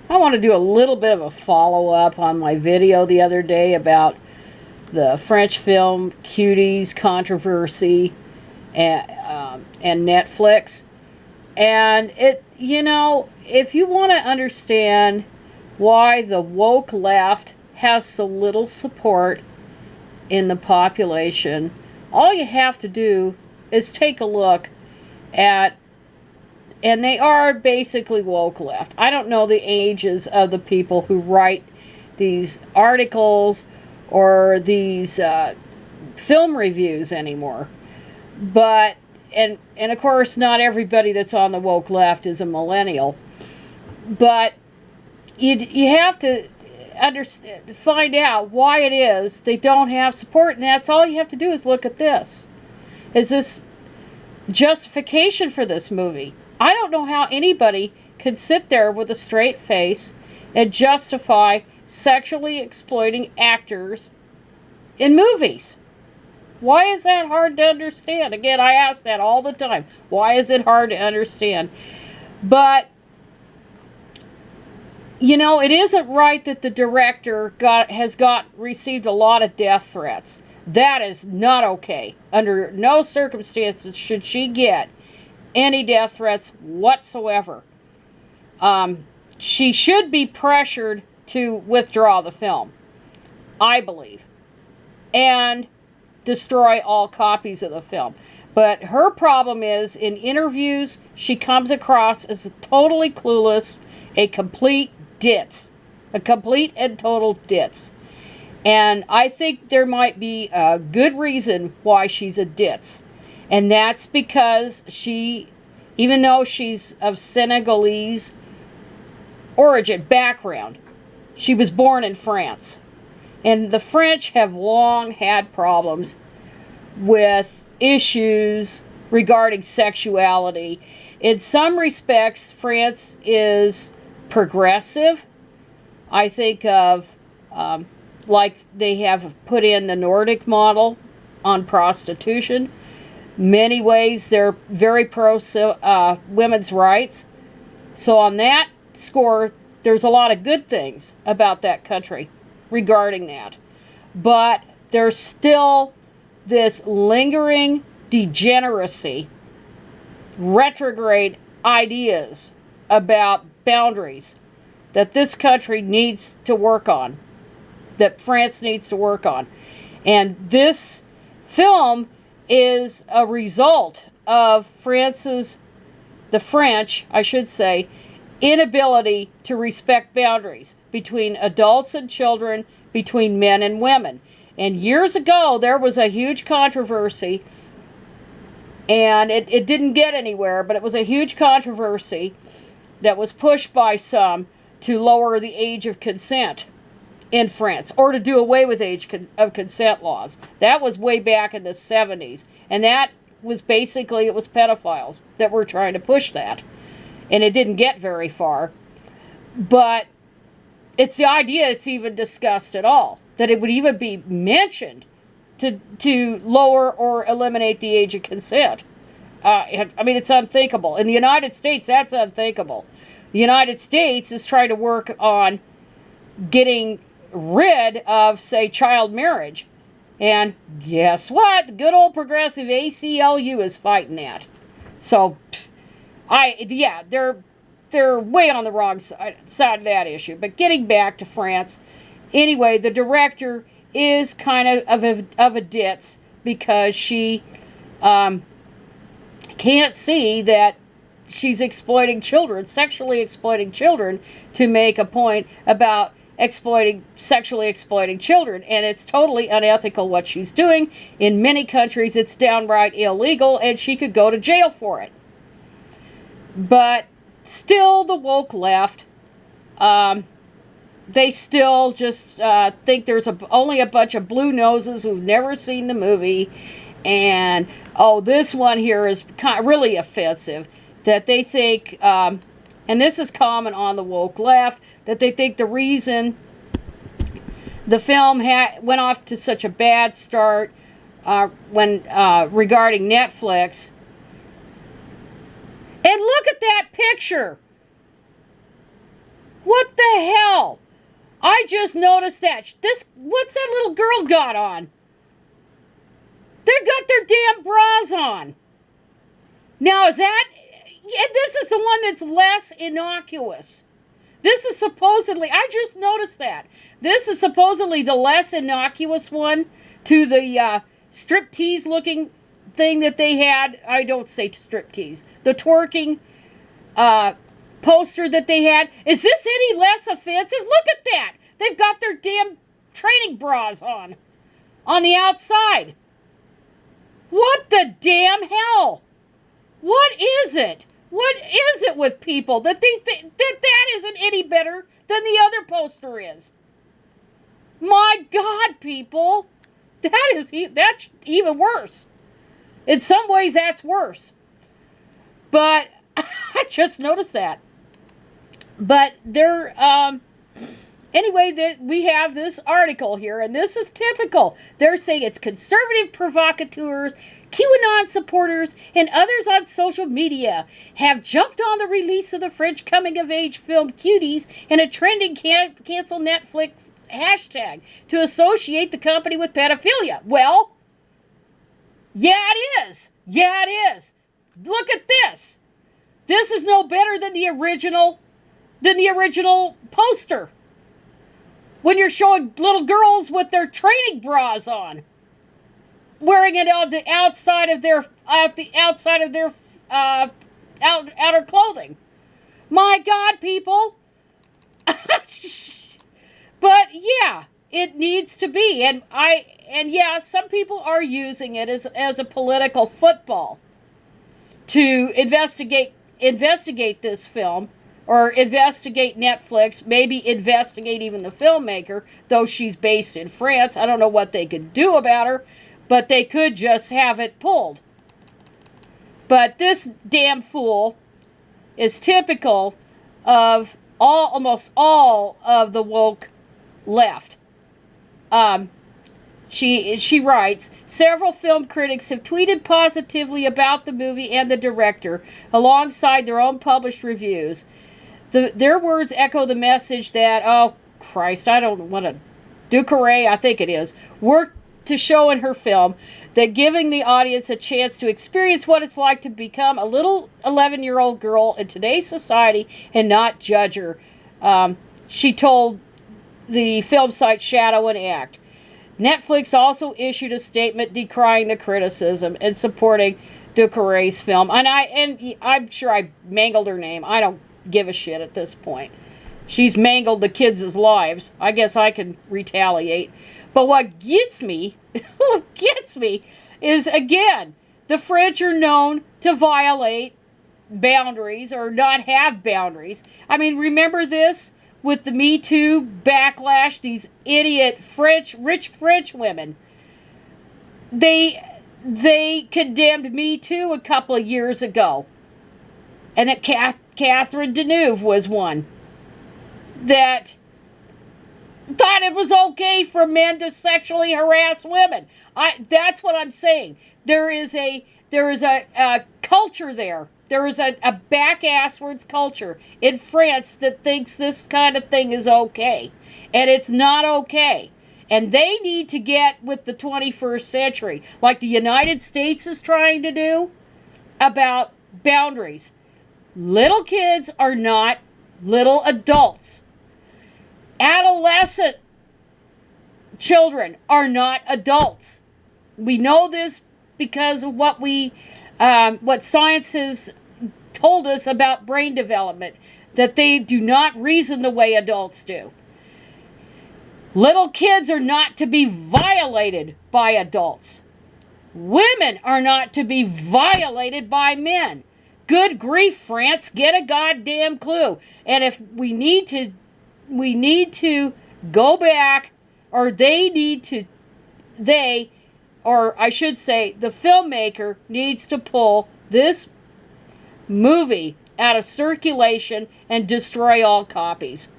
I want to do a little bit of a follow-up on my video the other day about the French film Cuties controversy and Netflix. And if you want to understand why the woke left has so little support in the population, all you have to do is take a look at, and they are basically woke left. I don't know the ages of the people who write these articles or these film reviews anymore. But, and of course, not everybody that's on the woke left is a millennial. But you have to understand, find out why it is they don't have support. And that's all you have to do is look at this. Is this justification for this movie? I don't know how anybody can sit there with a straight face and justify sexually exploiting actors in movies. Why is that hard to understand? Again, I ask that all the time. Why is it hard to understand? But, it isn't right that the director received a lot of death threats. That is not okay. Under no circumstances should she get any death threats whatsoever. She should be pressured to withdraw the film, I believe, and destroy all copies of the film. But her problem is, in interviews, she comes across as totally clueless, a complete ditz. A complete and total ditz. And I think there might be a good reason why she's a ditz. And that's because she, even though she's of Senegalese background, she was born in France. And the French have long had problems with issues regarding sexuality. In some respects, France is progressive. I think of, like they have put in the Nordic model on prostitution. Many ways they're very pro women's rights. So on that score, there's a lot of good things about that country regarding that. But there's still this lingering degeneracy, retrograde ideas about boundaries that this country needs to work on, that France needs to work on. And this film is a result of the French, I should say, inability to respect boundaries between adults and children, between men and women. And years ago, there was a huge controversy, and it didn't get anywhere, but it was a huge controversy that was pushed by some to lower the age of consent in France, or to do away with age of consent laws. That was way back in the 70s, and that was basically, it was pedophiles that were trying to push that, and it didn't get very far. But it's the idea it's even discussed at all, that it would even be mentioned to lower or eliminate the age of consent. I mean, it's unthinkable. In the United States, that's unthinkable. The United States is trying to work on getting rid of, say, child marriage. And guess what? The good old progressive ACLU is fighting that. So, they're way on the wrong side of that issue. But getting back to France, anyway, the director is kind of a ditz because she can't see that she's exploiting children, sexually exploiting children, to make a point about sexually exploiting children. And it's totally unethical what she's doing. In many countries, it's downright illegal, and she could go to jail for it. But still, the woke left, they still just think there's only a bunch of blue noses who've never seen the movie. And, this one here is really offensive, that they think, and this is common on the woke left, that they think the reason the film went off to such a bad start regarding Netflix. And look at that picture! What the I just noticed that. What's that little girl got on? They got their damn bras on. Now, is that... Yeah, this is the one that's less innocuous. This is supposedly... I just noticed that. This is supposedly the less innocuous one to the striptease looking thing that they had. I don't say striptease. The twerking poster that they had. Is this any less offensive? Look at that. They've got their damn training bras on the outside. What the damn hell? What is it? What is it with people that they think that isn't any better than the other poster is? My God, people. That's even worse. In some ways, that's worse. But I just noticed that. But anyway, we have this article here, and this is typical. They're saying it's conservative provocateurs, QAnon supporters, and others on social media have jumped on the release of the French coming-of-age film Cuties and a trending cancel Netflix hashtag to associate the company with pedophilia. Well, yeah, it is. Yeah, it is. Look at this. This is no better than the original poster. When you're showing little girls with their training bras on, wearing it on the outside of their outer clothing. My God, people. But yeah, it needs to be, and yeah, some people are using it as a political football to investigate this film, or investigate Netflix, maybe investigate even the filmmaker, though she's based in France. I don't know what they could do about her, but they could just have it pulled. But this damn fool is typical of almost all of the woke left. She writes, several film critics have tweeted positively about the movie and the director, alongside their own published reviews. Their words echo the message that, oh Christ, I don't want to, Ducouré, I think it is, worked to show in her film, that giving the audience a chance to experience what it's like to become a little 11-year-old girl in today's society and not judge her. She told the film site Shadow and Act. Netflix also issued a statement decrying the criticism and supporting Ducouré's film. And I'm sure I mangled her name. I don't give a shit at this point. She's mangled the kids' lives. I guess I can retaliate. But what gets me, is, again, the French are known to violate boundaries or not have boundaries. I mean, remember this with the Me Too backlash? These idiot rich French women. They condemned Me Too a couple of years ago. And that Catherine Deneuve was one that thought it was okay for men to sexually harass women. That's what I'm saying. There is a culture there. There is a back-asswards culture in France that thinks this kind of thing is okay. And it's not okay. And they need to get with the 21st century, like the United States is trying to do, about boundaries. Little kids are not little adults. Adolescent children are not adults. We know this because of what science has told us about brain development, that they do not reason the way adults do. Little kids are not to be violated by adults. Women are not to be violated by men. Good grief, France, get a goddamn clue. And if we need to go back, or the filmmaker needs to pull this movie out of circulation and destroy all copies.